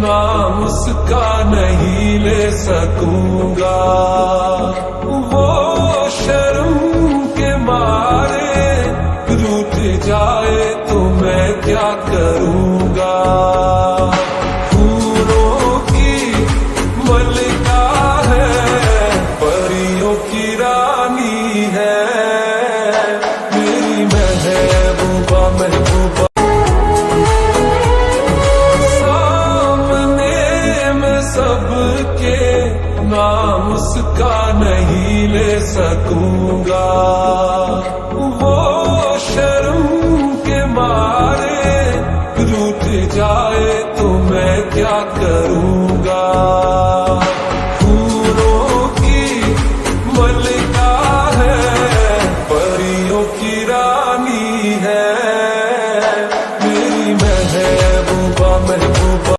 नाम उसका नहीं ले सकूंगा। वो शर्म के मारे रूठ जाए तो मैं क्या करूंगा। फूलों की मलिका है, परियों की रानी है, मेरी महबूबा महबूबा। सबके नाम उसका नहीं ले सकूंगा। वो शर्म के मारे रूठ जाए तो मैं क्या करूंगा। फूलों की मलिका है, परियों की रानी है,